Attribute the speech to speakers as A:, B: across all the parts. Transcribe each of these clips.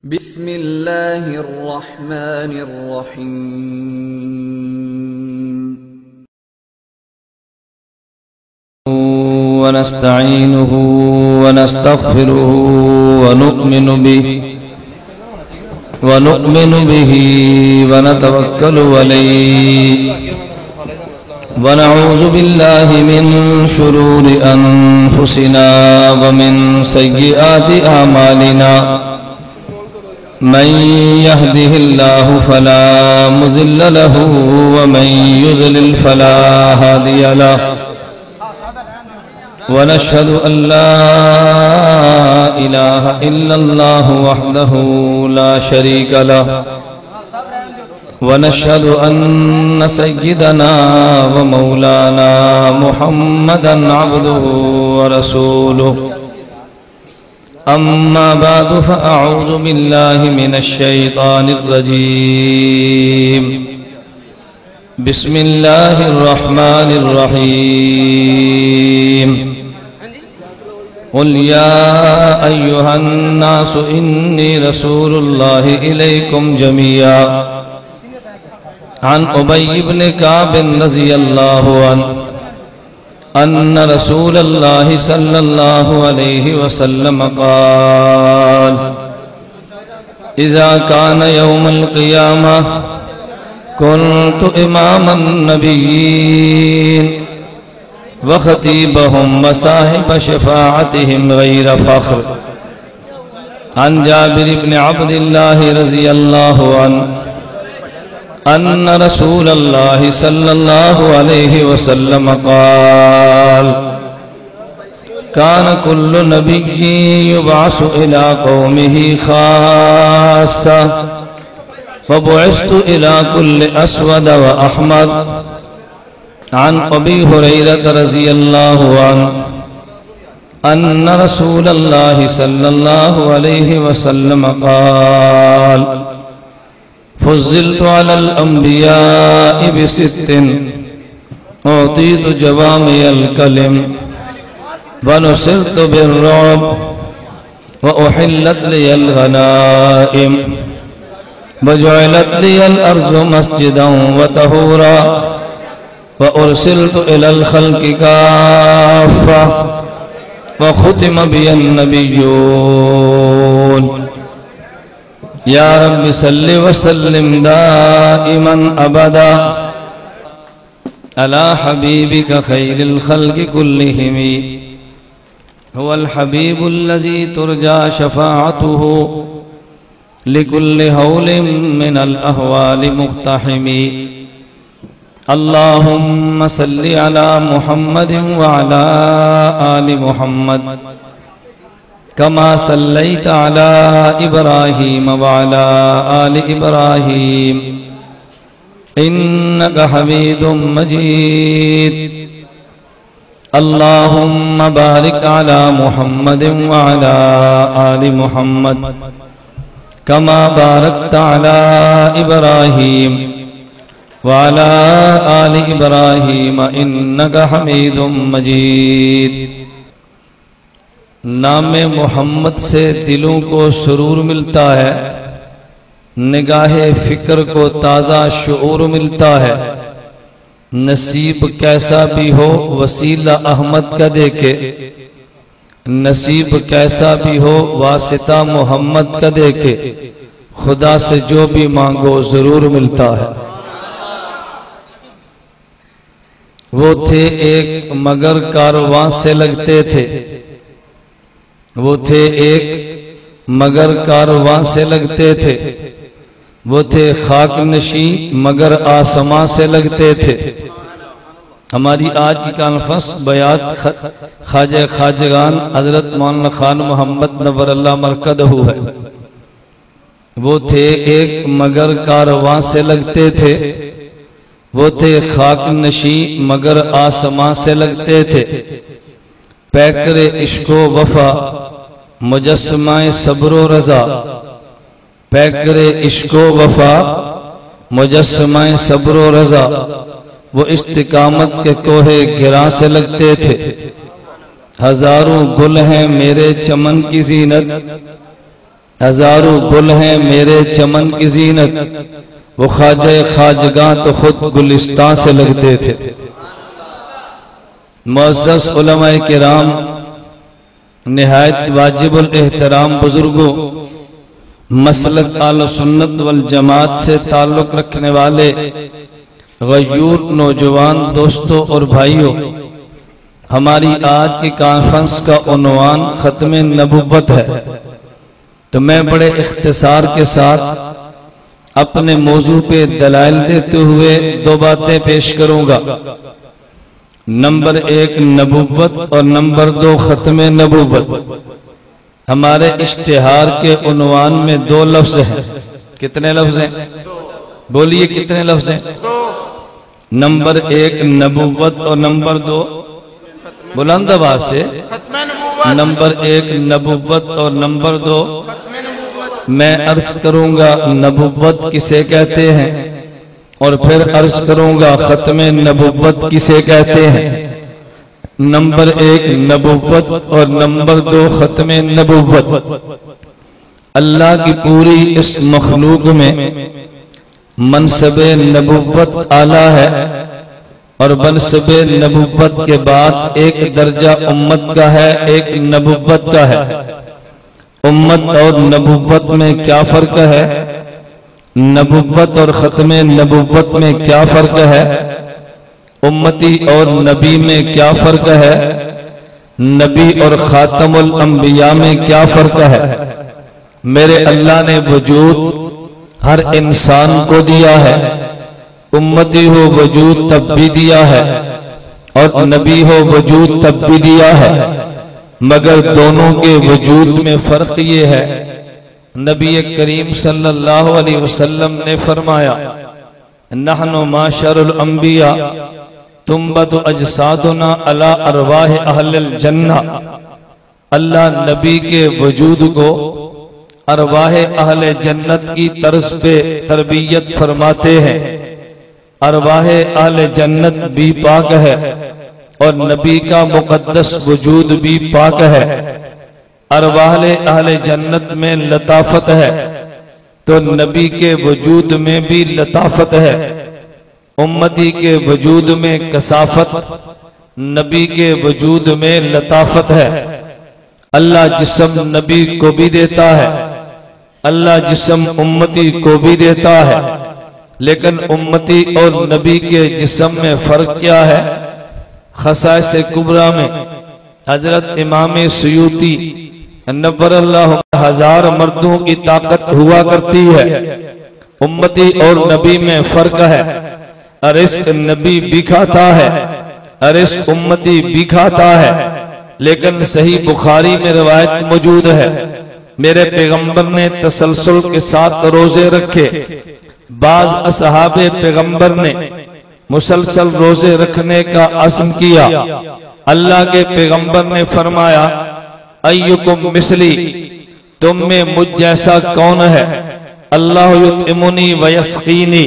A: बिस्मिल्लाहिर्रहमानिर्रहीम।
B: वनस्तईनुहु वनस्तगफिरुहु वनु'मिनु बिही वनतवक्कलु अलैहि वनऊज़ु बिल्लाहि मिन शुरूरि अनफुसिना व मिन सय्यिआति आमालिना मन यहदिहिल्लाहु फला मुज़िल्ल लहु व मन युज़लिल फला हादिय लहु व नशहदु अल्ला इलाहा इल्लल्लाहु वहदहु ला शरीक लहु व नशहदु अन्न सय्यिदना व मौलाना मुहम्मदन अब्दुहु व रसूलुहु। अम्मा बादु फ़अऊज़ु बिल्लाहि मिनश शैतानिर रजीम। बिस्मिल्लाहिर रहमानिर रहीम। क़ुल या अय्युहन नासु इन्नी रसूलुल्लाहि इलैकुम जमीआ। अन उबय इब्न काब रज़ियल्लाहु अन्हु अन्न रसूलल्लाहि सल्लल्लाहु अलैहि वसल्लम क़ाल इज़ा कान यौमुल क़ियामह कुन्तु इमामन नबिय्यीन व ख़तीबहुम व साहिब शफ़ाअतिहिम गैर फ़ख्र। अन जाबिर इब्न अब्दिल्लाह रज़ियल्लाहु अन्हु अन्न रसूलल्लाहि सल्लल्लाहु अलैहि वसल्लम क़ाल कान कुल्लु नबिय्यिन युबअसु इला क़ौमिही ख़ास्सा व बुइस्तु इला कुल्लि अस्वद व अहमर। अन अबी हुरैरह रज़ियल्लाहु अन्हु अन्न रसूलल्लाहि सल्लल्लाहु अलैहि वसल्लम क़ाल फुज़्ज़िलतु अलल अंबियाइ बिसित्तिन उतीतु जवामिअल कलिम व नुसिरतु बिर्रुअब व उहिल्लत लियल गनाइम व जुइलत लियल अर्ज़ु मस्जिदन व तहूरा व उरसिलतु इलल खल्क़ि काफ़्फ़ा व खुतिम बियन नबिय्यून। या रब्बि सल्लि व सल्लिम दाइमन अबदा अला हबीबिका खैरिल खल्क़ि कुल्लिहिम हुवल हबीबुल्लज़ी तुरजा शफ़ाअतुहु लिकुल्लि हौलिन मिनल अहवालि मुक़्तहिमी। अल्लाहुम्मा सल्लि अला मुहम्मदिन व अला आलि मुहम्मद कमा सल्लैत अला इब्राहीम व अला आलि इब्राहीम इन्नका हमीदुम मजीद। अल्लाहुम्मा बारिक अला मुहम्मदिन व अला आलि मुहम्मद कमा बारकत अला इब्राहीम व अला आलि इब्राहीम इन्नका हमीदुम मजीद। नामे मोहम्मद से दिलों को सुरूर मिलता है, निगाहे फिक्र को ताज़ा शऊर मिलता है। नसीब कैसा भी हो वसीला अहमद का देखे, नसीब कैसा भी हो वासिता मोहम्मद का देखे, खुदा से जो भी मांगो जरूर मिलता है। वो थे एक मगर कारवां से लगते थे, वो थे एक मगर कारवां से लगते थे, वो थे खाक नशी मगर आसमां से लगते थे। हमारी आज की कॉन्फ्रेंस बयात ख्वाजा खाजगान हजरत मौलाना खान मोहम्मद नव्वरल्लाह मरकदहू है। वो थे एक मगर कारवां से लगते थे, वो थे खाक नशी मगर आसमां से लगते थे। पैकरे इश्को वफा मुजस्समाए सब्रो रजा, पैकरे इश्को वफा मुजस्समाए सब्रो रजा। वो इस्तिकामत के कोहे गिरा से लगते थे। हजारों गुल हैं मेरे चमन की जीनत, हजारों गुल हैं मेरे चमन की जीनत, वो ख्वाजा ख्वाजगां तो खुद गुलिस्तान से लगते थे। मुअज़्ज़ज़ उलमाए किराम, निहायत वाजिबुल एहतराम बुजुर्गों, मसलक आल सुन्नत वल जमात से ताल्लुक रखने वाले गयूर नौजवान दोस्तों और भाइयों, हमारी आज की कॉन्फ्रेंस का उन्वान खत्म नबुव्वत है। तो मैं बड़े इख्तिसार के साथ अपने मौजू पे दलाइल देते हुए दो बातें पेश करूंगा। नंबर 1 नबुव्वत और नंबर 2 खत्म नबुव्वत। हमारे इश्तिहार के उन्वान में 2 लफ्ज हैं। कितने लफ्ज हैं? बोलिए कितने लफ्ज हैं? नंबर 1 नबुव्वत और नंबर 2 बुलंद आवाज से। नंबर 1 नबुव्वत और नंबर 2 मैं अर्ज करूंगा नबुव्वत किसे कहते हैं और फिर अर्ज करूंगा खत्म नबुव्वत किसे कहते हैं। नंबर 1 नबुव्वत और नंबर 2 खत्म नबुव्वत। अल्लाह की पूरी इस मखलूक में मनसबे नबुव्वत आला है और मनसबे नबुव्वत के बाद एक दर्जा उम्मत का है, एक नबुव्वत का है। उम्मत और नबुव्वत में क्या फर्क है? नबुव्वत और खत्म नबुव्वत में क्या फर्क है? उम्मती और नबी में क्या फर्क है? नबी और खातमुल अंबिया में क्या फर्क है? मेरे अल्लाह ने वजूद हर इंसान को दिया है, उम्मती हो वजूद तब भी दिया है और नबी हो वजूद तब भी दिया है, मगर दोनों के वजूद में फर्क ये है। नबी करीम सल्लल्लाहु अलैहि वसल्लम ने फरमाया, नहनु माशरुल अंबिया तुंबतु अजसादुना अला अरवाह अहलिल जन्नह। अल्लाह नबी के वजूद को अरवाह अहले जन्नत की तर्ज पे तरबियत फरमाते हैं। अरवाह अहले जन्नत भी पाक है और नबी का मुकद्दस वजूद भी पाक है। अरवाह अहले जन्नत में लताफत है तो नबी के वजूद में भी लताफत है। उम्मती के वजूद में कसाफत, नबी के वजूद में लताफत है। अल्लाह जिस्म नबी को भी देता है, अल्लाह जिस्म उम्मती को भी देता है, लेकिन उम्मती और नबी के जिस्म में फर्क क्या है? खसाइस कुबरा में हजरत इमाम सुयूती नब्बरल्लाहु हजार मर्दों की ताकत हुआ करती है। उम्मती और नबी में फर्क है। रिस्क नबी भी खाता है, रिस्क उम्मती भी खाता है, लेकिन सही बुखारी में रिवायत मौजूद है, मेरे पैगंबर ने तसलसल के साथ रोजे रखे। बाज असहाबे पैगंबर ने मुसलसल रोजे रखने का अज़्म किया। अल्लाह के पैगंबर ने फरमाया, अय्युकुम मिसली, तुम में मुझ जैसा कौन है? अल्लाह युतइमुनी व यस्कीनी,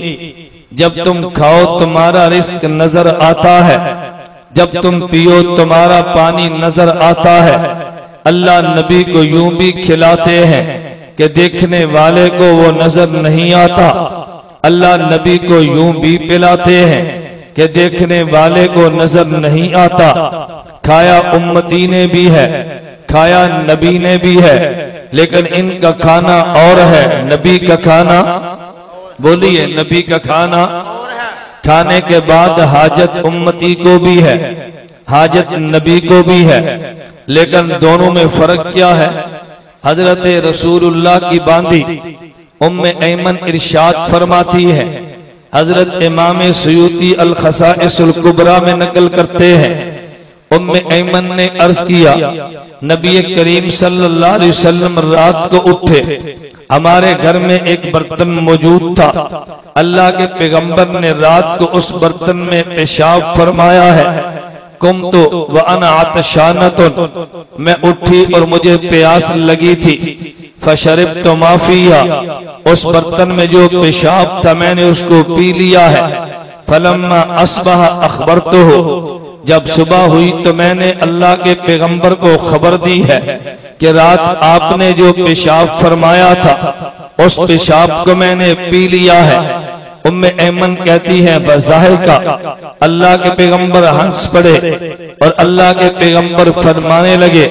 B: जब तुम खाओ तुम्हारा रिस्क नजर आता है, जब तुम पियो तुम्हारा पानी नजर आता है। अल्लाह नबी को यूं भी खिलाते हैं कि देखने वाले को वो नजर नहीं आता। अल्लाह नबी को यूं भी पिलाते हैं कि देखने वाले को नजर नहीं आता। खाया उम्मती ने भी है, खाया नबी ने भी है, लेकिन इनका खाना और है, नबी का खाना। बोलिए, नबी का खाना। खाने के बाद हाजत उम्मती को भी है, हाजत नबी को भी है, लेकिन दोनों में फर्क क्या है? हजरत रसूलुल्लाह की बांदी उम्मे ऐमन इरशाद फरमाती है, हजरत इमाम सुयूती अल खसाइसुल कुबरा में नकल करते हैं, उम्मे ऐमन ने अर्ज किया, नबी करीम सल्लल्लाहु अलैहि वसल्लम रात को उठे, हमारे घर में एक बर्तन मौजूद था। अल्लाह के पैगंबर ने रात को उस बर्तन में पेशाब फरमाया है। कुम तो व अना आतशानतुन, मैं उठी और मुझे प्यास लगी थी। फशरिब तो माफिया, उस बर्तन में जो पेशाब था मैंने उसको पी लिया है। फलम्मा अस्बह अखबरतुहु, जब सुबह हुई तो मैंने अल्लाह के पैगंबर को खबर दी है कि रात आपने जो पेशाब फरमाया था उस पेशाब को मैंने पी लिया है। उम्मे ऐमन कहती है वज़ाहिका, अल्लाह के पैगंबर हंस पड़े और अल्लाह के पैगंबर फरमाने लगे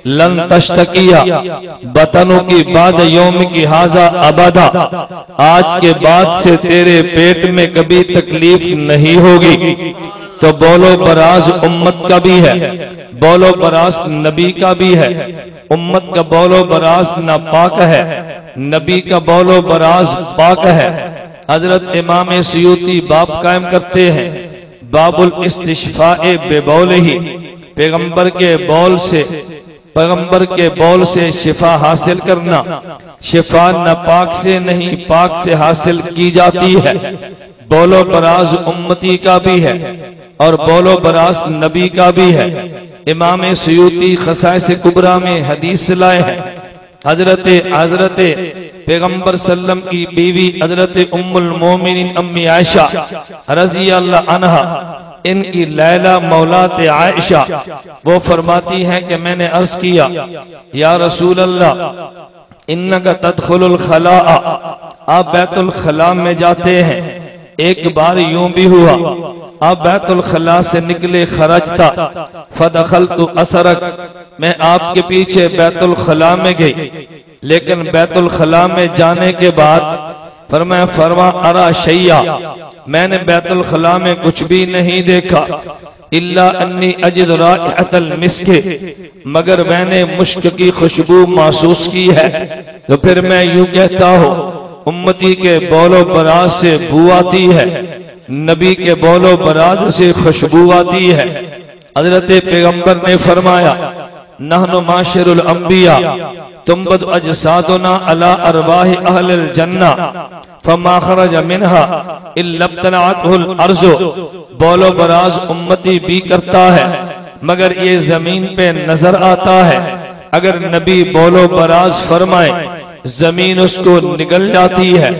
B: लन तश्तकिया बतनों की बाद यौम की हाजा अबदा, आज के बाद से तेरे पेट में कभी तकलीफ नहीं होगी। तो बोलो बराज उम्मत का भी है, बोलो बराज नबी का भी है। उम्मत का बोलो बराज नापाक है, नबी का बोलो बराज पाक है। हजरत इमाम सुयूती बाब कायम करते हैं बाबुल इस्तिशफाए बेबौल ही, पैगंबर के बौल से शिफा हासिल करना। शिफा न पाक से नहीं पाक से हासिल की जाती है। बोलो बराज उम्मती का भी है और बोलो बराज नबी का भी है। इमाम सुयूती खसाइस कुबरा में हदीस लाए हैं हजरत पैगंबर सल्लम की बीवी हजरत उम्मुल मोमिनीन अम्मी आयशा रज़ी अल्लाह अन्हा, इनकी लैला मौलात आयशा, वो फरमाती हैं कि मैंने अर्ज किया या रसूल अल्लाह इन्नका तदखुलुल खला, आप बैतुल खला में जाते हैं। एक बार यूं भी हुआ आप बैतुल खला से निकले खरजता फदखलतु असरक, मैं आपके पीछे बैतुल खला में गई, लेकिन बैतुल खला में जाने के बाद फरमा अरा शैया, मैंने बैतुल खला में कुछ भी नहीं देखा इल्ला अन्नी अजिद राइहतल मिस्क, मगर मैंने मुश्क की खुशबू महसूस की है। तो फिर मैं यूं कहता हूँ उम्मती के बोलो बराज से बू आती है, नबी के बोलो बराज से खुशबू आती है। हजरत पैगंबर ने फरमाया नहनु माशरुल अंबिया तुम्बद अजसादुना अला अरवाहि अहलिल जन्ना फमा खरज मिनहा इल्ला इब्तलअतहुल अर्ज़ु, बोलो बराज उम्मती भी करता है मगर ये जमीन पे नजर आता है। अगर नबी बोलो बराज फरमाए जमीन उसको निगल जाती है।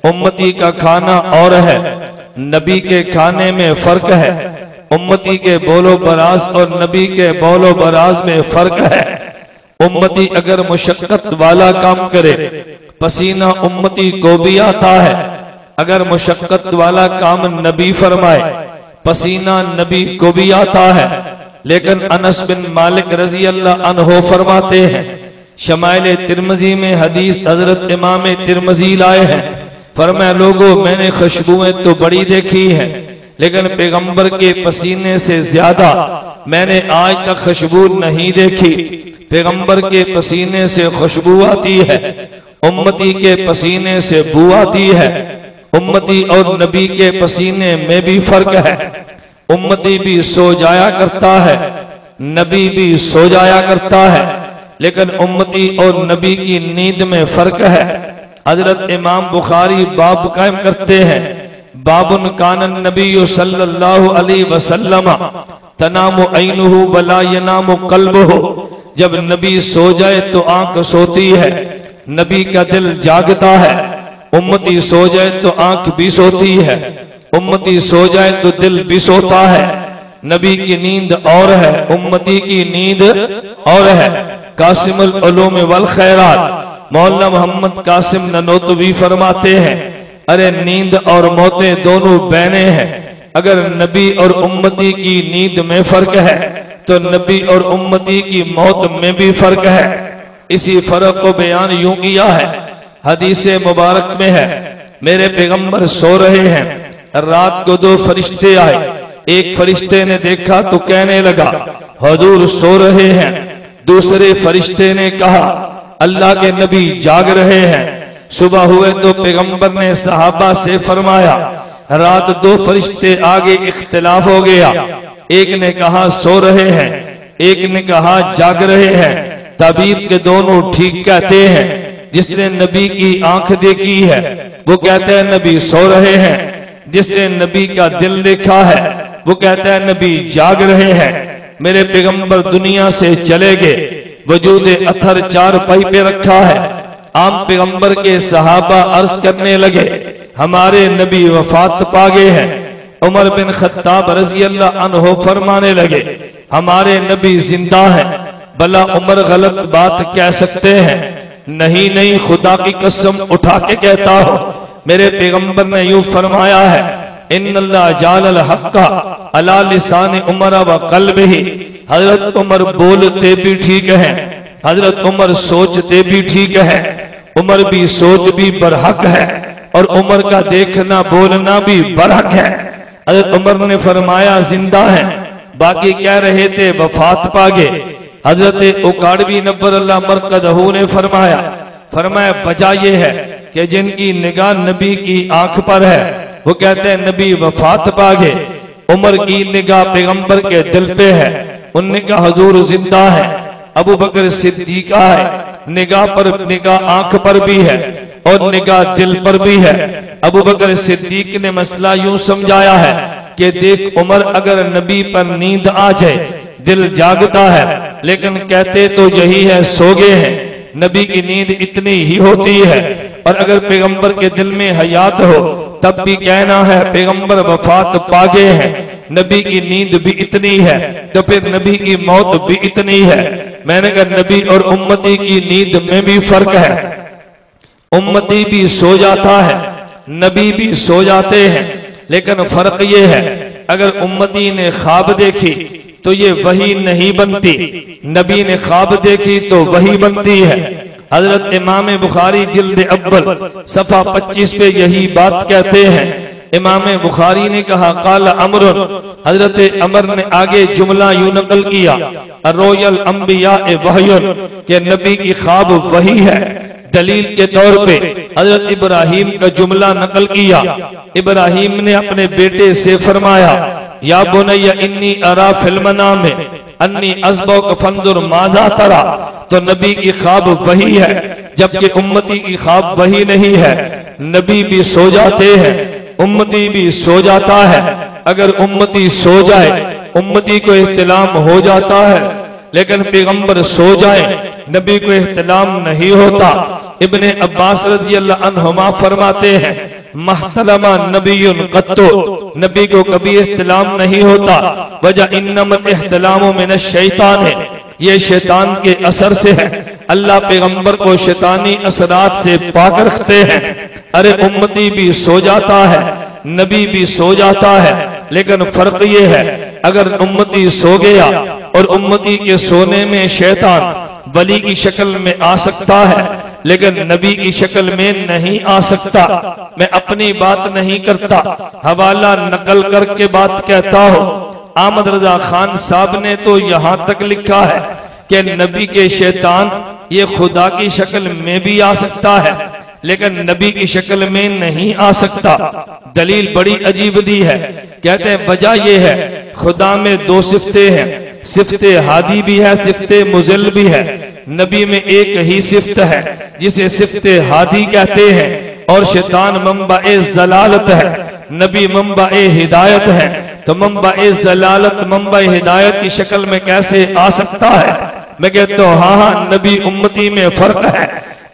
B: उम्मती का खाना और है, नबी के खाने में फर्क है। उम्मती के बोलो बराज और नबी के बोलो बराज में फर्क है। उम्मती अगर मुशक्कत वाला काम करे पसीना उम्मती को भी आता है। अगर मुशक्कत वाला काम नबी फरमाए पसीना नबी को भी आता है। लेकिन अनस बिन मालिक रजी अल्लाह अन्हो फरमाते हैं, शमाइल तिरमिजी में हदीस हजरत इमाम तिरमिजी लाए हैं, फरमाया लोगों मैंने खुशबुएं तो बड़ी देखी है लेकिन पैगंबर के पसीने से ज्यादा मैंने आज तक खुशबू नहीं देखी। पैगंबर के पसीने से खुशबू आती है, उम्मती के पसीने से बू आती है। उम्मती और नबी के पसीने में भी फर्क है। उम्मती भी सो जाया करता है, नबी भी सो जाया करता है, लेकिन उम्मती और नबी की नींद में फर्क है। हजरत इमाम बुखारी बाब कायम करते हैं बाबुन कानन नबी सल्लल्लाहु अलैहि वसल्लम तनामु ऐनुहु वला यनामु कल्बुहु, जब नबी सो जाए तो आंख सोती है, नबी का दिल जागता है। उम्मती सो जाए तो आंख भी सोती है, उम्मती सो जाए तो दिल भी सोता है। नबी की नींद और है, उम्मती की नींद और है। कासिमुल उलूम वल खैरात मौलाना मोहम्मद कासिम ननोतवी फरमाते हैं, अरे नींद और मौतें दोनों बहने हैं। अगर नबी और उम्मती की नींद में फर्क है तो नबी और उम्मती की मौत में भी फर्क है। इसी फर्क को बयान यूं किया है, हदीस मुबारक में है, मेरे पैगंबर सो रहे हैं, रात को दो फरिश्ते आए। एक फरिश्ते ने देखा तो कहने लगा हुजूर सो रहे हैं। दूसरे फरिश्ते ने कहा अल्लाह के नबी जाग रहे हैं। सुबह हुए तो पैगंबर ने सहाबा से फरमाया रात दो फरिश्ते आगे इख्तिलाफ हो गया, एक ने कहा सो रहे हैं, एक ने कहा जाग रहे हैं। तबीब के दोनों ठीक कहते हैं। जिसने नबी की आंख देखी है वो कहता है नबी सो रहे हैं, जिसने नबी का दिल देखा है वो कहता है नबी जाग रहे हैं। मेरे पैगंबर दुनिया से चले गए, वजूद अथर चार पाई पे रखा है। आम पैगंबर के सहाबा अर्ज करने लगे हमारे नबी वफात पा गए हैं। उमर बिन खत्ताब रजी अल्लाह अन्हो फरमाने लगे, हमारे नबी जिंदा हैं, भला उमर गलत बात कह सकते हैं? नहीं नहीं, खुदा की कसम उठा के कहता हो, मेरे पैगंबर ने यूं फरमाया है, इन्नल्लाह जालल हक्का अला लिसान उमर व क़ल्बिही। हजरत उमर बोलते भी ठीक है, हजरत उमर सोचते भी ठीक है, उमर भी सोच भी बरहक है और उमर का देखना बोलना भी बरहक है। हजरत उमर ने फरमाया जिंदा है, बाकी कह रहे थे वफात पागे। हजरत उकाड़वी नब्बर अल्लाह मरकज़हू ने फरमाया वजह यह है कि जिनकी निगाह नबी की आंख पर है वो कहते हैं नबी वफात पागे। उमर की निगाह पैगंबर के दिल पे है, उनने कहा हुजूर जिंदा है। अबू बकर सिद्दीक है, निगाह आंख पर भी है और निगाह दिल पर भी है। अबू बकर सिद्दीक ने मसला यूं समझाया है कि देख उमर, अगर नबी पर नींद आ जाए दिल जागता है, लेकिन कहते तो यही है सो गए हैं। नबी की नींद इतनी ही होती है और अगर पैगंबर के दिल में हयात हो तब भी कहना है पैगंबर वफात पागे हैं। नबी की नींद भी इतनी है तो फिर नबी की मौत भी इतनी है। मैंने कहा नबी और उम्मती की नींद में भी फर्क है। उम्मती भी सो जाता है, नबी भी सो जाते हैं, लेकिन फर्क ये है अगर उम्मती ने ख्वाब देखी तो ये वही नहीं बनती, नबी ने ख्वाब देखी तो वही बनती है। हजरत इमाम बुखारी जिल्द अव्वल सफा 25 पे यही बात कहते हैं। इमाम बुखारी ने कहा काला अमरुन, हजरत अमर ने आगे जुमला यूं नकल किया, रोयल अंबिया वहयुन, के नबी की ख्वाब वही है। दलील के तौर पे हजरत इब्राहिम का जुमला नकल किया। इब्राहिम ने अपने बेटे से फरमाया या बुनैया इन्नी अरा फिल मनाम में अन्नी अज़बहुक फंजुर माज़ा तरा, तो नबी की ख्वाब वही है जबकि उम्मती की ख्वाब वही नहीं है। नबी भी सो जाते हैं, उम्मती भी सो जाता है। अगर उम्मती सो जाए उम्मती को इख्तिलाम हो जाता है, लेकिन पैगंबर सो जाए नबी को इख्तिलाम नहीं होता। इब्ने अब्बास रज़ी अल्लाह अन्हुमा फरमाते हैं महतलमा नबीयुन कत्तो, नबी को कभी इख्तिलाम नहीं होता। वजह इन्नमल इख्तिलामु मिनश शैतान है, ये शैतान के असर से है। अल्लाह पैगंबर को शैतानी असरात से पाक रखते हैं। अरे उम्मती भी सो जाता है, नबी भी सो जाता है, लेकिन फर्क ये है अगर उम्मती सो गया और उम्मती के सोने में शैतान वली की शक्ल में आ सकता है लेकिन नबी की शक्ल में नहीं आ सकता। मैं अपनी बात नहीं करता, हवाला नकल करके बात कहता हूँ। आमद रजा खान साहब ने तो यहाँ तक लिखा है कि नबी के शैतान ये खुदा की शक्ल में भी आ सकता है लेकिन नबी की शक्ल में नहीं आ सकता। दलील बड़ी अजीब दी है, कहते हैं वजह यह है खुदा में दो सिफ्ते हैं, सिफ्ते हादी भी है, सिफ्ते मुज़िल भी है। नबी में एक ही सिफ्त है जिसे सिफ्ते हादी कहते हैं और शैतान मंबा-ए ज़लालत है, नबी मंबा-ए हिदायत है। तो मंबा-ए ज़लालत मंबा-ए हिदायत की शक्ल में कैसे आ सकता है? मैं कहता हूँ हाँ, नबी उम्मती में फर्क है।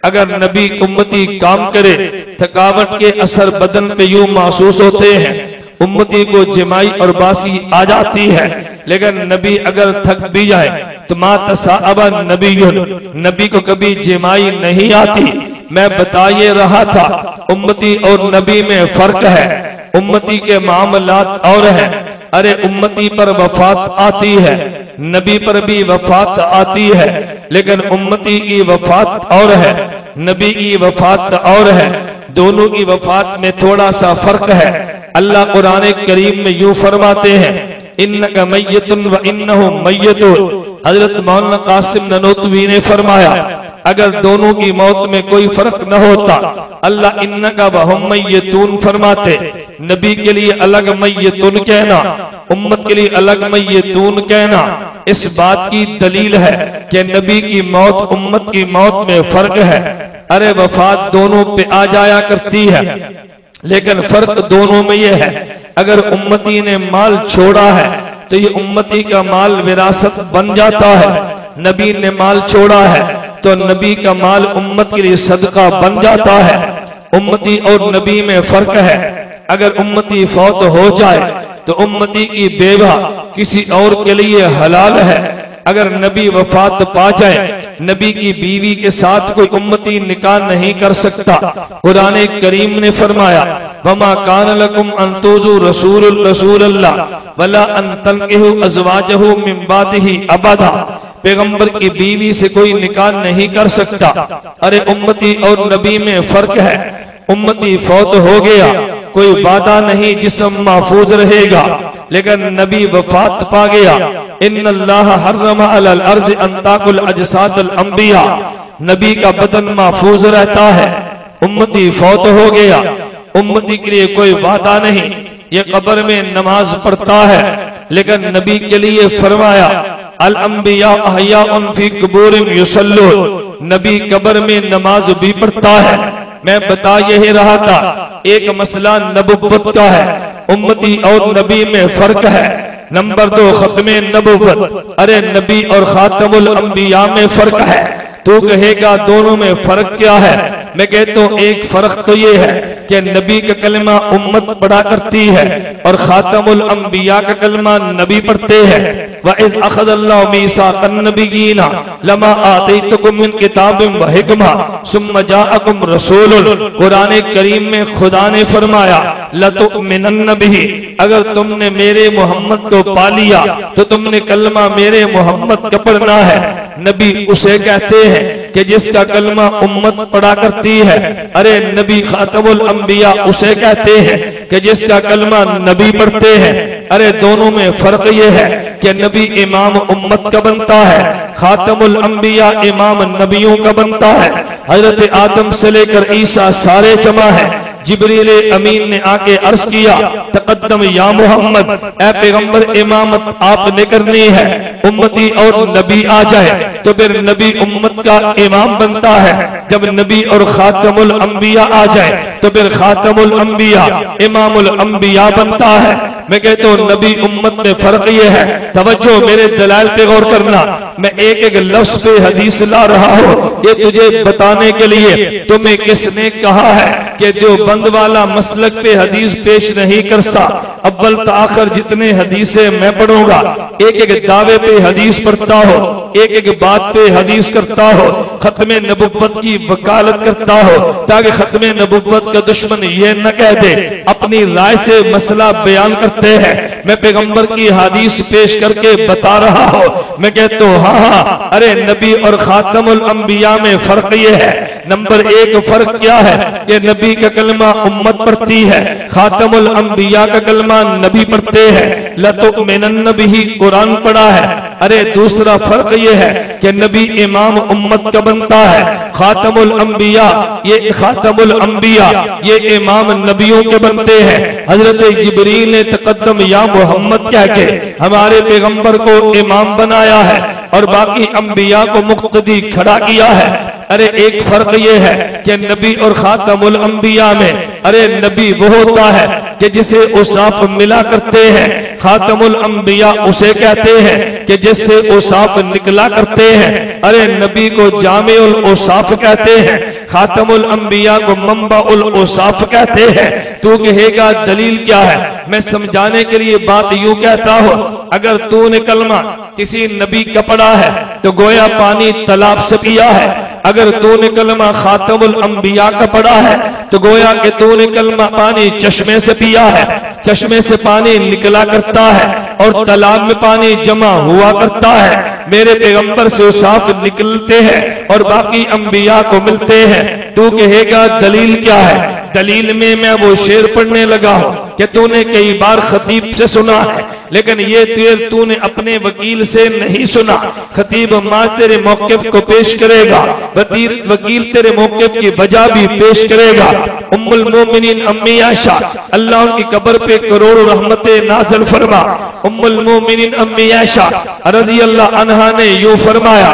B: अगर नबी उम्मती काम करे थकावट के असर बदन पे यूं महसूस होते हैं, उम्मती को जमाई और बासी आ जाती है, लेकिन नबी अगर थक भी जाए तो मा तसाअबा नबीयुन, नबी को कभी जमाई नहीं आती। मैं बता ये रहा था उम्मती और नबी में फर्क है, उम्मती के मामलात और है। अरे उम्मती पर वफात आती है, नबी पर भी वफात आती है, लेकिन उम्मती की वफात और है, नबी की वफात और है। दोनों की वफात में थोड़ा सा फर्क है। अल्लाह कुरान करीम में यूं फरमाते हैं इन्नका मय्यतुन व इन्नहु मय्यतुन। हजरत मौलाना कासिम ननोतवी ने फरमाया अगर दोनों की मौत में कोई फर्क न होता, अल्लाह इन्नका व हुम मय्यतून फरमाते। नबी के लिए अलग मय्यतुन कहना, उम्मत के लिए अलग मय्यतून कहना, इस बात की दलील है कि नबी की मौत उम्मत की मौत में फर्क है। अरे वफात दोनों पे आ जाया करती है, लेकिन फर्क दोनों में यह है अगर उम्मती ने माल छोड़ा है तो ये उम्मती का माल विरासत बन जाता है। नबी ने माल छोड़ा है तो नबी का माल उम्मत के लिए सदका बन जाता है। उम्मती और नबी में फर्क है। अगर उम्मती फौत हो जाए तो उम्मती की बेवा किसी और के लिए हलाल है। अगर नबी वफात पा जाए, नबी की बीवी के साथ कोई उम्मती निकाह नहीं कर सकता। कुरान करीम ने फरमाया वमा कान लकुम अन तुज़ू रसूलल्लाह वला अन तनकिहू अज़वाजहू मिन बादिही अबदा। पैगंबर की बीवी से कोई निकाह नहीं कर सकता। अरे उम्मती और नबी में फर्क है। उम्मती फौत हो गया, कोई वादा नहीं, जिस्म महफूज रहेगा, लेकिन नबी वफात पा गया। इन्नल्लाह हर्रम अलल अर्ज़ अन ताकुल अजसादल अंबिया। नबी का बदन महफूज रहता है। उम्मती फौत हो गया, उम्मती के लिए कोई वादा नहीं। ये कब्र में नमाज पढ़ता है, लेकिन नबी के लिए फरमाया अल अंबिया अहयाउन फी कुबूरिम युसल्लून। नबी कब्र में नमाज भी पढ़ता है। मैं बता यही रहा था, एक मसला नबुव्वत का है, उम्मती और नबी में फर्क है। नंबर 2 खत्मे नबुव्वत। अरे नबी और खातमुल अंबिया में फर्क है। तू कहेगा दोनों में फर्क क्या है? मैं कहता हूँ एक फर्क तो ये है कि नबी का कलमा उम्मत पढ़ा करती है और खातमुल अंबिया का कलमा नबी पढ़ते हैं। वइज़ अख़ज़ल्लाहु मीसाक़न नबिय्यीना लमा आतैतुकुम मिन किताबिन व हिकमा सुम्मा जाअकुम रसूलुन। कुरान करीम में खुदा ने फरमाया लतुमिनन्न बिही। अगर तुमने मेरे मोहम्मद को पा लिया तो तुमने कलमा मेरे मोहम्मद का पढ़ना है। नबी उसे कहते हैं कि जिसका कलमा उम्मत पढ़ा करती है। अरे नबी खातमुल अंबिया उसे कहते हैं कि जिसका कलमा नबी पढ़ते हैं। अरे दोनों में फर्क ये है कि नबी इमाम उम्मत का बनता है, खातमुल अंबिया इमाम नबियों का बनता है। हजरत आदम से लेकर ईसा सारे जमा है। जिब्रील अमीन ने आके अर्ज किया तकद्दम या मोहम्मद, ए पैगंबर इमामत आपने करनी है। उम्मती और नबी आ जाए तो फिर नबी उम्मत का इमाम बनता है। जब नबी और खातमुल अंबिया आ जाए तो फिर खातमुल अंबिया इमामुल अंबिया बनता है। मैं कहता हूँ नबी उम्मत में फर्क ये है। तवज्जो, मेरे दलाल पे गौर करना। मैं एक एक लफ्ज पे हदीस ला रहा हूँ, ये तुझे बताने के लिए तुम्हें किसने कहा है कि जो बंद वाला मसलक पे हदीस पेश नहीं कर सा। अव्वल तो आखिर जितने हदीसें मैं पढ़ूंगा, एक एक दावे पे हदीस पढ़ता हो, एक एक बात पे हदीस करता हो, खत्मे नबुव्वत की वकालत करता हो, ताकि खत्मे नबुव्वत का दुश्मन ये न कह दे अपनी राय से मसला बयान करते हैं। मैं पैगंबर की हदीस पेश करके बता रहा हूँ। मैं कहता हूँ हाँ, अरे नबी और खातमुल अंबिया में फर्क ये है। नंबर 1 फर्क क्या है कि नबी का कलमा उम्मत पढ़ती है, खातमुल अंबिया का कलमा नबी पढ़ते हैं। लतुमिनन्न बिही कुरान पढ़ा है। अरे दूसरा फर्क ये है कि नबी इमाम उम्मत का बनता है, खातमुल अंबिया ये इमाम नबियों के बनते हैं। हजरत जिब्रील ने तकद्दम या मोहम्मद कह के हमारे पैगंबर को इमाम बनाया है और बाकी अंबिया को मुक्तदी खड़ा किया है। अरे एक फर्क ये है कि नबी और खातमुल अंबिया में, अरे नबी वो होता है कि जिसे औसाफ मिला करते हैं, खातमुल अंबिया उसे कहते हैं कि जिससे औसाफ निकला करते हैं। अरे नबी को जामिउल औसाफ कहते हैं, खातमुल अंबिया को मंबाउल औसाफ कहते हैं। तू कहेगा दलील क्या है? मैं समझाने के लिए बात यूं कहता हूं, अगर तूने कलमा किसी नबी का पढ़ा है तो गोया पानी तालाब से पिया है। अगर तूने कलमा खातमुल अंबिया का पढ़ा है तो गोया कि तूने कलमा पानी चश्मे से पिया है। चश्मे से पानी निकला करता है और तालाब में पानी जमा हुआ करता है। मेरे पैगंबर से साफ निकलते हैं और बाकी अंबिया को मिलते हैं। तू कहेगा दलील क्या है? दलील में मैं वो शेर पढ़ने लगा हूं कि तूने कई बार खतीब से सुना है, लेकिन ये तेर तूने अपने वकील से नहीं सुना। खतीब माज तेरे मौक़िफ़ को पेश करेगा, वकील तेरे मौक़िफ़ की वजह भी पेश करेगा। उम्मुल मोमिनीन अम्मी आयशा, अल्लाह उनकी कब्र पे करोड़ों रहमतें नाज़िल फरमा। उम्मुल मोमिनीन अम्मी आयशा रज़ियल्लाहु अन्हा ने यूं फरमाया,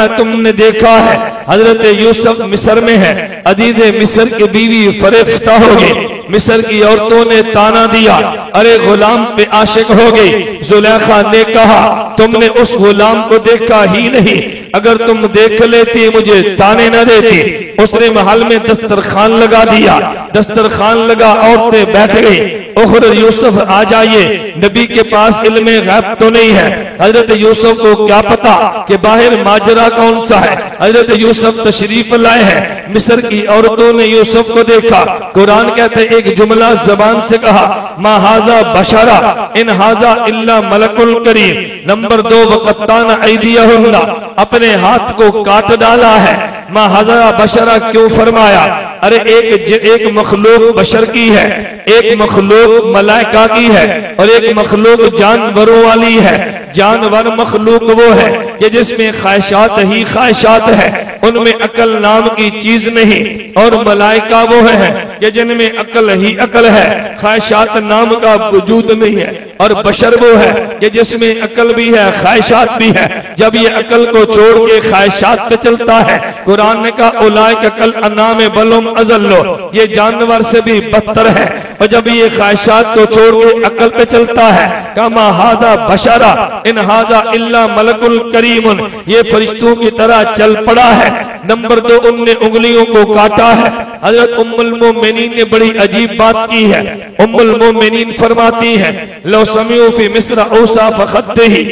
B: तुमने देखा है हजरत यूसुफ मिस्र में है, अजीज़े मिस्र की बीवी फरेफ्ता हो गई। मिस्र की औरतों ने ताना दिया, अरे गुलाम पे आशिक हो गई। जुलेखा ने कहा तुमने उस गुलाम को देखा ही नहीं,
A: अगर तुम देख लेती मुझे ताने न देती। उसने महल में दस्तरखान लगा दिया, दस्तरखान लगा, औरतें बैठ गई। उखर यूसुफ आ जाइए, नबी के पास इल्मे गैब तो नहीं है। हजरत यूसुफ को क्या पता कि बाहर माजरा कौन सा है। हजरत यूसुफ तशरीफ लाए हैं। मिस्र की औरतों ने यूसुफ को देखा। कुरान कहते एक जुमला जबान से कहा, मा हाजा बशरा इन हाजा इल्ला मलकुल करीम। नंबर 2, वक़त्ताना ऐदियहुन्ना, अपने हाथ को काट डाला है। मा हाजा बशरा क्यों फरमाया? अरे एक मखलूक बशर की है, एक मखलूक मलाइका की है और एक मखलूक जानवरों वाली है। जानवर मखलूक वो है कि जिसमें ख्वाहिशात ही ख्वाहिशात है, उनमें अकल नाम की चीज नहीं। और मलाइका वो है कि जिनमें अकल ही अकल है, ख्वाहिशात नाम का वजूद नहीं है। और बशर वो है कि जिसमें अकल भी है ख्वाहिशात भी है। जब ये अकल को छोड़ के ख्वाहिशात पे चलता है, कुरान ने कहा उलाइका कल अनाम बलुम अज़ल्लो, ये जानवर से भी बदतर है। और जब ये ख्वाहिशात को छोड़ के अकल पे चलता है, कमा हाजा बशरा इन हाजा इल्ला मलकुल करीमुन, ये फरिश्तों की तरह चल पड़ा है। नंबर 2, उनने उंगलियों को काटा है। हजरत उम्मुल मोमिनीन ने बड़ी अजीब बात की है। उम्मुल मोमिनीन फरमाती है, लो समिउ फी मिस्र औसा फखत्तही,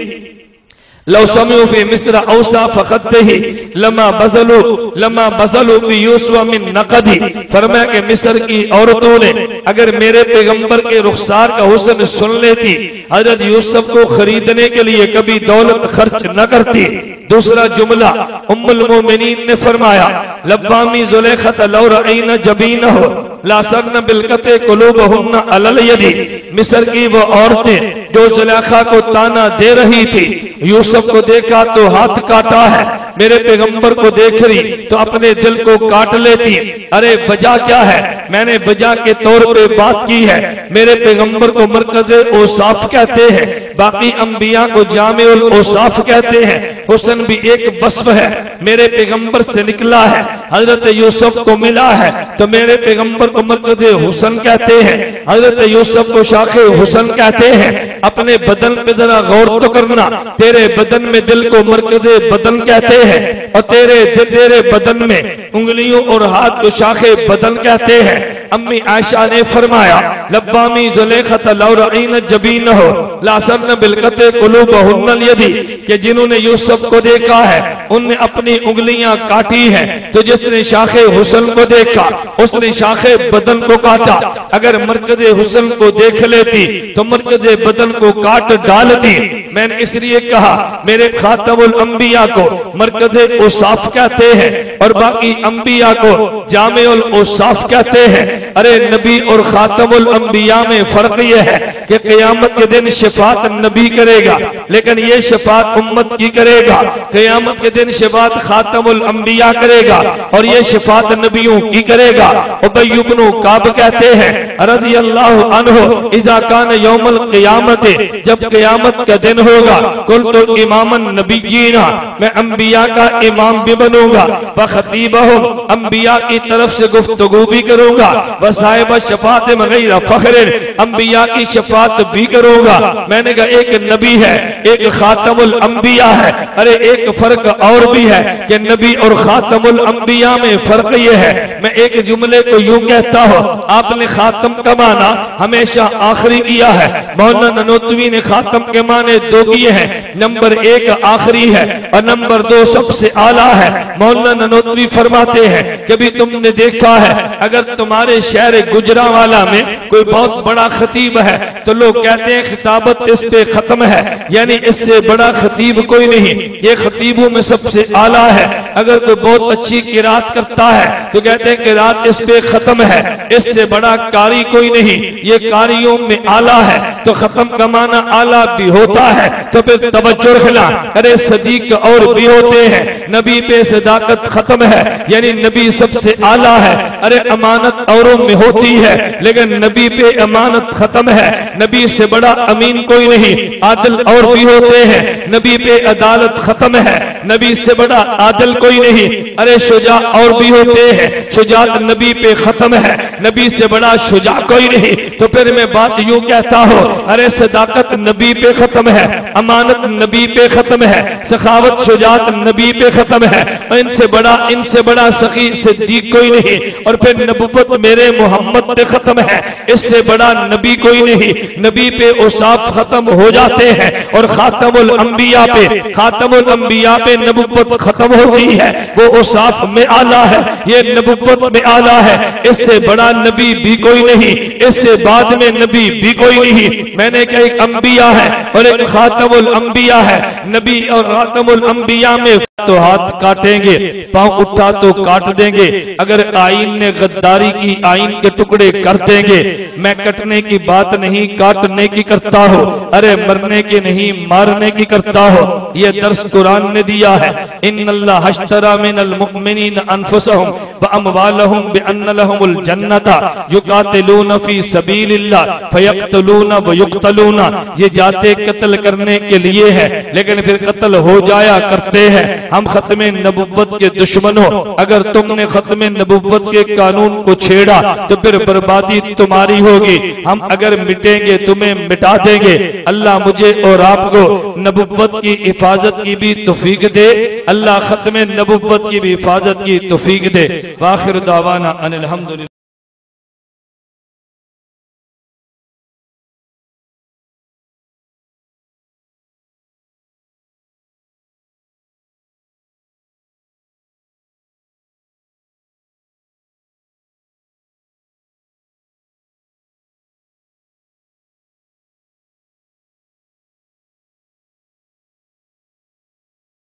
A: लो समिउ फी मिस्र औसा फखत्तही लमा बज़लू फी यूसुफ मिन नक़दी। फरमाया कि मिस्र की औरतों ने अगर मेरे पैगंबर के रुखसार का हुस्न सुन लेती, हजरत यूसुफ को खरीदने के लिए कभी दौलत खर्च न करती। दूसरा जुमला उम्मुल मोमिनीन ने फरमाया, लब्बामी ज़ुलैखत लौ रअयना जबीनहु लासरना बिलकते कुलूबहुन्ना अलल यदी। मिस्र की वो औरतें जो ज़ुलैखा को ताना दे रही थी, यूसुफ को देखा तो हाथ काटा है, मेरे पैगंबर को देख रही तो अपने दिल को काट लेती। अरे वजह क्या है? मैंने वजह के तौर पे बात की है। मेरे पैगंबर को मरकज़े औसाफ कहते हैं, बाकी अंबिया को जामिउल औसाफ कहते हैं। हुस्न भी एक वस्फ है, मेरे पैगंबर से निकला है। हजरत यूसुफ को मिला है तो मेरे पैगंबर को मरकज़े हुस्न कहते हैं, हजरत यूसुफ को शाखे हुस्न कहते हैं। अपने बदन पे जरा गौर तो करना, तेरे बदन में दिल को मरकज़े बदन कहते हैं और तेरे बदन में उंगलियों और हाथ को शाखे बदन कहते हैं। अम्मी आयशा ने फरमाया, लब्बामी ज़ुलैखत लौ रअयना जबीनहु लासरना बिलकते कुलूबहुन्नल यदी, कि जिन्होंने यूसुफ को देखा है उनने अपनी उंगलियां काटी हैं। तो जिसने शाखे हुस्न को देखा उसने शाखे बदन को काटा। अगर मरकज़े हुस्न को देख लेती तो मरकज़े बदन को काट डालती। मैंने इसलिए कहा मेरे खातमुल अंबिया को मरकज़े औसाफ कहते हैं और बाकी अंबिया को जामिउल औसाफ कहते हैं। अरे नबी और खातमुल अंबिया में फर्क यह है कि क़यामत के दिन शफात नबी करेगा, लेकिन ये शफात उम्मत की करेगा। क़यामत के दिन शफात खातमुल अंबिया करेगा और ये शफात नबियों की करेगा। उबय इब्न काब कहते हैं रज़ियल्लाहु अन्हु, इज़ा कान यौमुल क़ियामत, जब क़यामत का दिन होगा, कुल्तु इमामन नबिय्यीना, मैं अंबिया का इमाम भी बनूंगा, व खतीबहुम, अंबिया की तरफ से गुफ्तगू भी करूंगा, व साहिब शफात गैर फख्र, अंबिया की शफात भी करूंगा। मैंने कहा एक नबी है, एक खातमुल अंबिया है। अरे एक फर्क और भी है कि नबी और खातमुल अंबिया में फर्क ये है। मैं एक जुमले को यूं कहता हूँ, आपने खातम का माना हमेशा आखिरी किया है। मौलाना ननोतवी ने खातम के माने दो किए हैं, नंबर 1 आखिरी है और नंबर 2 सबसे आला है। मौलाना ननोतवी फरमाते हैं कभी तुमने देखा है अगर तुम्हारे शहर गुजरावाला में कोई बहुत बड़ा खतीब है तो लोग कहते हैं खिताबत इस पे खत्म है, यानी इससे बड़ा खतीब कोई नहीं, ये खतीबों में सबसे आला है। अगर कोई बहुत अच्छी किरात करता है तो कहते हैं किरात इस पे खत्म है, इससे बड़ा कारी कोई नहीं, ये कारियों में आला है। तो खत्म का माना आला भी होता है, तो फिर तवज्जो रखना। अरे सदीक और भी होते हैं, नबी पे सदाकत खत्म है, यानी नबी सबसे आला है। अरे अमानत औरों में होती है लेकिन नबी पे अमानत खत्म है, नबी से बड़ा अमीन कोई नहीं। आदिल और भी होते हैं, नबी पे अदालत खत्म है, नबी से बड़ा आदिल कोई नहीं। अरे शुजा और भी होते हैं, शुजात नबी पे खत्म है, नबी से बड़ा शुजा कोई नहीं। तो फिर मैं बात यूं कहता हूं अरे सदाकत नबी पे खत्म है, अमानत नबी पे खत्म है, सखावत शुजात नबी पे खत्म है। इनसे बड़ा सखी सिद्दीक कोई नहीं। और फिर नबुव्वत मेरे मोहम्मद पे खत्म है, इससे बड़ा नबी कोई नहीं। नबी पे औसाफ खत्म हो जाते हैं और खातमुल अंबिया पे नबुव्वत खत्म हो गई है। वो औसाफ में आला है, ये नबुव्वत में आला है। इससे बड़ा नबी भी कोई नहीं, इससे बाद में नबी भी कोई नहीं। मैंने कहा एक अंबिया है और एक खातमुल अंबिया है। नबी और खातमुल अंबिया में तो हाथ काटेंगे, पांव उठा तो काट देंगे। अगर आइन ने गद्दारी की, आइन के टुकड़े कर देंगे। मैं कटने की बात नहीं, काटने की करता हो। अरे मरने की नहीं, मारने की करता हो। ये दर्स कुरान ने दिया है। इन्नल्लाह अश्तरा मिनल मुमिनीन अनफुसहुम व अमवालहुम बिअन्न लहुमुल जन्नता युकातिलूना फी सबीलिल्लाह फयक्तुलूना व युक्तलूना। ये जाते कत्ल करने के लिए है, लेकिन फिर कत्ल हो जाया करते हैं। हम खत्मे नबुव्वत के दुश्मन हो। अगर तुमने खत्मे नबुव्वत के कानून को छेड़ा तो फिर बर्बादी तुम्हारी होगी। हम अगर मिटेंगे तुम्हें मिटा देंगे। अल्लाह मुझे और आपको नबुव्वत की हिफाजत की भी तौफीक दे। अल्लाह खत्मे नबुव्वत की भी हिफाजत की तौफीक दे। वाखिर दावाना अनिल हम्दुलिल्लाह।